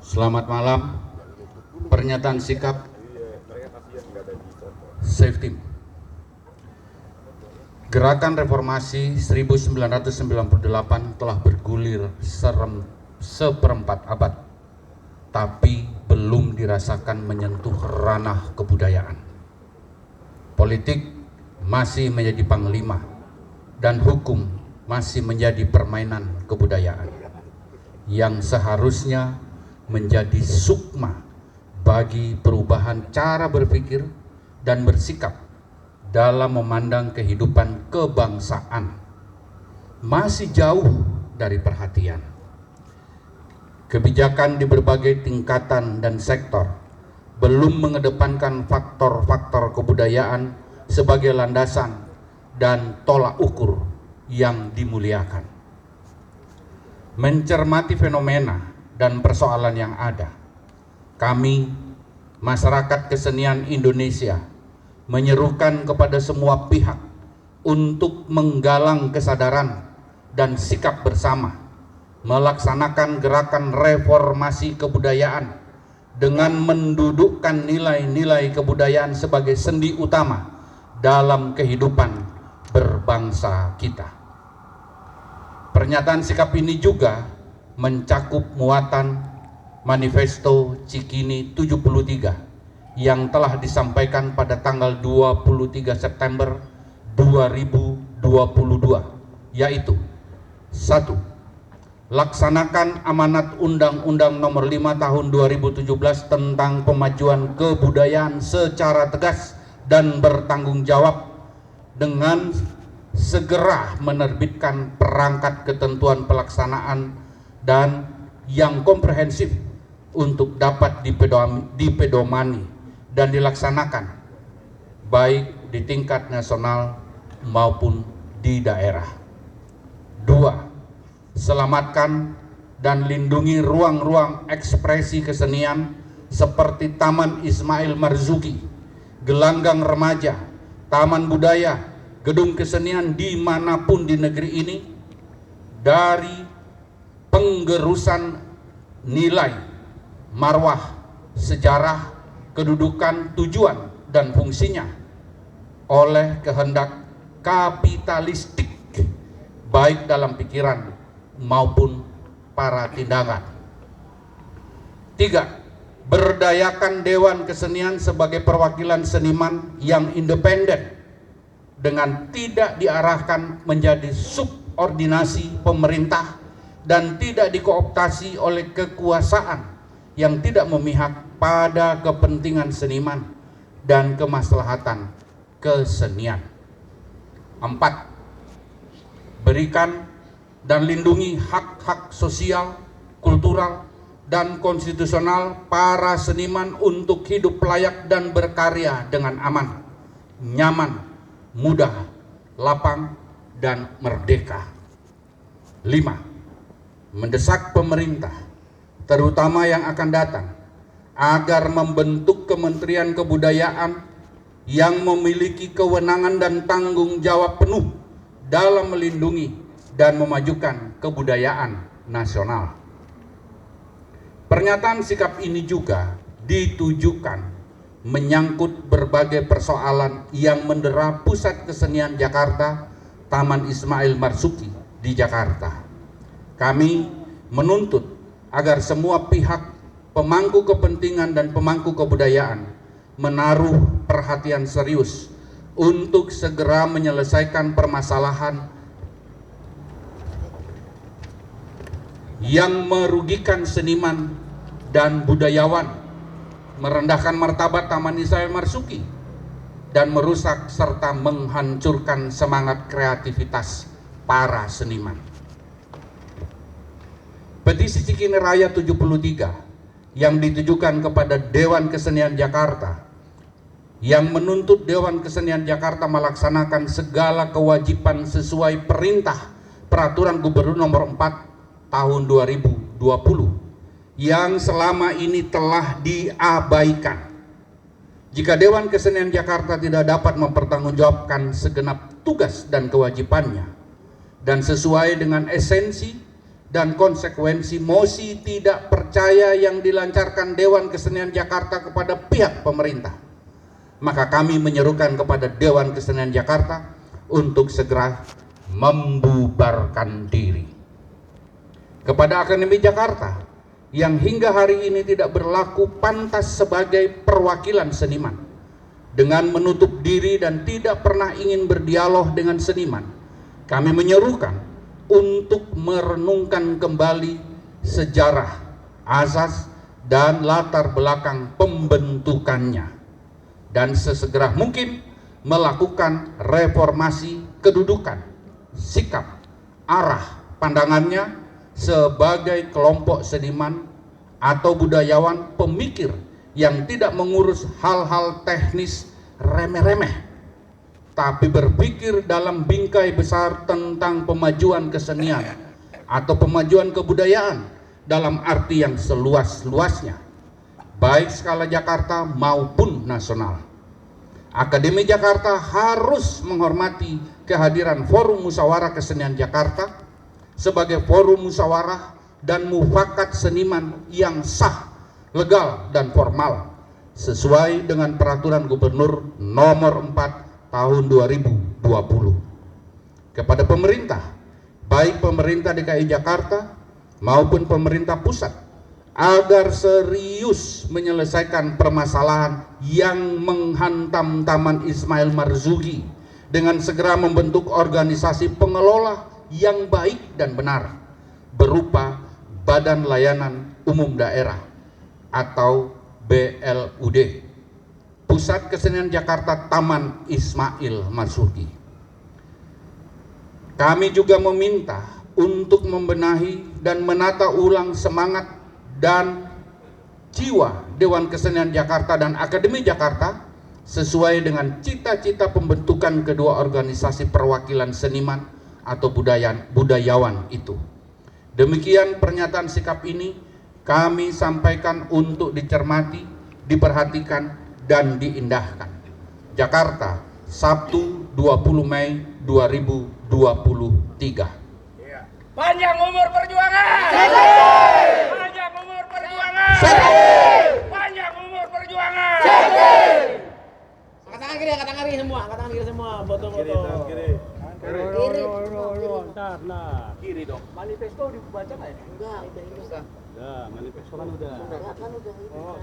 Selamat malam. Pernyataan sikap Safety. Gerakan Reformasi 1998 telah bergulir seperempat abad, tapi belum dirasakan menyentuh ranah kebudayaan. Politik masih menjadi panglima, dan hukum masih menjadi permainan kebudayaan yang seharusnya menjadi sukma bagi perubahan cara berpikir dan bersikap dalam memandang kehidupan kebangsaan. Masih jauh dari perhatian. Kebijakan di berbagai tingkatan dan sektor belum mengedepankan faktor-faktor kebudayaan sebagai landasan dan tolak ukur yang dimuliakan. Mencermati fenomena dan persoalan yang ada, kami, masyarakat kesenian Indonesia, menyerukan kepada semua pihak untuk menggalang kesadaran dan sikap bersama, melaksanakan gerakan reformasi kebudayaan dengan mendudukkan nilai-nilai kebudayaan sebagai sendi utama dalam kehidupan berbangsa kita. Pernyataan sikap ini juga mencakup muatan Manifesto Cikini 73 yang telah disampaikan pada tanggal 23 September 2022, yaitu 1. Laksanakan amanat Undang-Undang Nomor 5 Tahun 2017 tentang pemajuan kebudayaan secara tegas dan bertanggung jawab dengan segera menerbitkan perangkat ketentuan pelaksanaan dan yang komprehensif untuk dapat dipedomani dan dilaksanakan baik di tingkat nasional maupun di daerah. 2. Selamatkan dan lindungi ruang-ruang ekspresi kesenian seperti Taman Ismail Marzuki, gelanggang remaja, taman budaya, gedung kesenian dimanapun di negeri ini dari penggerusan nilai, marwah, sejarah, kedudukan, tujuan, dan fungsinya oleh kehendak kapitalistik baik dalam pikiran maupun para tindakan. 3. Berdayakan Dewan Kesenian sebagai perwakilan seniman yang independen dengan tidak diarahkan menjadi subordinasi pemerintah dan tidak dikooptasi oleh kekuasaan yang tidak memihak pada kepentingan seniman dan kemaslahatan kesenian. 4. Berikan dan lindungi hak-hak sosial, kultural, dan konstitusional para seniman untuk hidup layak dan berkarya dengan aman, nyaman, mudah, lapang, dan merdeka. 5. Mendesak pemerintah, terutama yang akan datang, agar membentuk Kementerian Kebudayaan yang memiliki kewenangan dan tanggung jawab penuh dalam melindungi dan memajukan kebudayaan nasional. Pernyataan sikap ini juga ditujukan menyangkut berbagai persoalan yang mendera Pusat Kesenian Jakarta, Taman Ismail Marzuki di Jakarta. Kami menuntut agar semua pihak pemangku kepentingan dan pemangku kebudayaan menaruh perhatian serius untuk segera menyelesaikan permasalahan yang merugikan seniman dan budayawan, merendahkan martabat Taman Ismail Marzuki, dan merusak serta menghancurkan semangat kreativitas para seniman. Petisi Cikini Raya 73 yang ditujukan kepada Dewan Kesenian Jakarta yang menuntut Dewan Kesenian Jakarta melaksanakan segala kewajiban sesuai perintah Peraturan Gubernur Nomor 4 Tahun 2020 yang selama ini telah diabaikan. Jika Dewan Kesenian Jakarta tidak dapat mempertanggungjawabkan segenap tugas dan kewajibannya dan sesuai dengan esensi dan konsekuensi mosi tidak percaya yang dilancarkan Dewan Kesenian Jakarta kepada pihak pemerintah, maka kami menyerukan kepada Dewan Kesenian Jakarta untuk segera membubarkan diri. Kepada Akademi Jakarta yang hingga hari ini tidak berlaku pantas sebagai perwakilan seniman, dengan menutup diri dan tidak pernah ingin berdialog dengan seniman, kami menyerukan untuk merenungkan kembali sejarah, asas, dan latar belakang pembentukannya, dan sesegera mungkin melakukan reformasi kedudukan, sikap, arah pandangannya sebagai kelompok seniman atau budayawan pemikir yang tidak mengurus hal-hal teknis remeh-remeh, tapi berpikir dalam bingkai besar tentang pemajuan kesenian atau pemajuan kebudayaan dalam arti yang seluas-luasnya, baik skala Jakarta maupun nasional. Akademi Jakarta harus menghormati kehadiran Forum Musyawarah Kesenian Jakarta sebagai forum musyawarah dan mufakat seniman yang sah, legal, dan formal sesuai dengan Peraturan Gubernur Nomor 4 tahun 2020. Kepada pemerintah, baik pemerintah DKI Jakarta maupun pemerintah pusat, agar serius menyelesaikan permasalahan yang menghantam Taman Ismail Marzuki dengan segera membentuk organisasi pengelola yang baik dan benar berupa Badan Layanan Umum Daerah atau BLUD, Pusat Kesenian Jakarta Taman Ismail Marzuki. Kami juga meminta untuk membenahi dan menata ulang semangat dan jiwa Dewan Kesenian Jakarta dan Akademi Jakarta sesuai dengan cita-cita pembentukan kedua organisasi perwakilan seniman atau budayawan itu. Demikian pernyataan sikap ini kami sampaikan untuk dicermati, diperhatikan, dan diindahkan. Jakarta, Sabtu 20 Mei 2023. Panjang umur perjuangan! Panjang umur perjuangan! Panjang umur perjuangan! Angkat tangan kiri semua, angkat tangan kiri semua, foto-foto. Kiri. Ntar, nah. Kiri dong. Manifesto dibaca nggak ya? Enggak, udah. Udah, manifesto kan udah. Enggak, kan udah. Oh,